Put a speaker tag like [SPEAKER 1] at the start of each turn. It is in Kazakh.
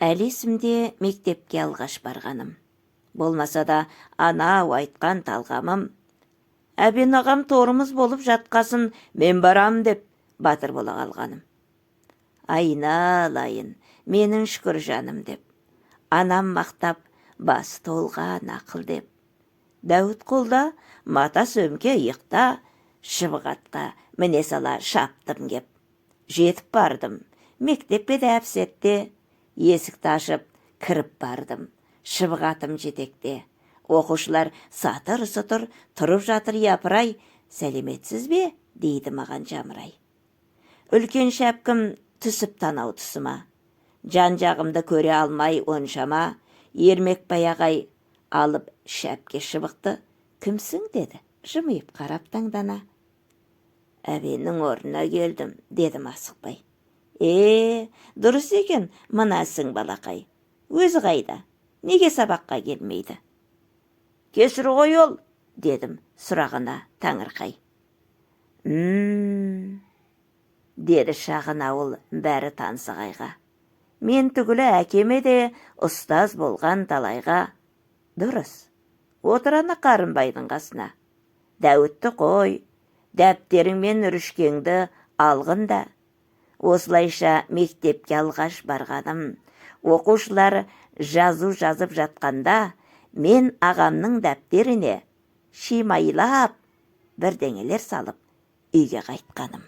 [SPEAKER 1] Әлі есімде мектепке алғаш барғаным. Болмаса да анау айтқан талғамым. Әбен ағам торымыз болып жатқасын мен барам деп батыр бола қалғаным. Айналайын, менің шүкір жаным деп. Анам мақтап, басы толған ақыл деп. Дәуіт қолда, мата сөмке иықта, шыбығатқа міне сала шаптым кеп. Жетіп бардым, мектепке де әпсетте, есікті ашып, кіріп бардым, шыбығатым жетекте. Оқушылар сатыр-сұтыр тұрып жатыр япырай, сәлеметсіз бе? Дейді маған жамырай. Үлкен шәпкім түсіп танау тұсыма. Жан жағымды көре алмай оншама, ермек баяғай алып шәпке шыбықты. Кімсің деді, жымиып қарап таңдана. Әбеннің орнына келдім, дедім асықпай. Дұрыс екен, мынасың балақай. Өзі қайда? Неге сабаққа келмейді? Кесір ғой ол, дедім сұрағына таңырқай. Деді шағын ауыл бәрі тансығайға. Мен түгілі әкеме де ұстаз болған талайға. Дұрыс, отыраны Қарынбайдың қасына. Дәуітті қой, дәптерің мен үрішкеңді алғында. Осылайша мектепке алғаш барғаным. Оқушылар жазу жазып жатқанда, мен ағамның дәптеріне шимайлап бірдеңелер салып үйге қайтқаным.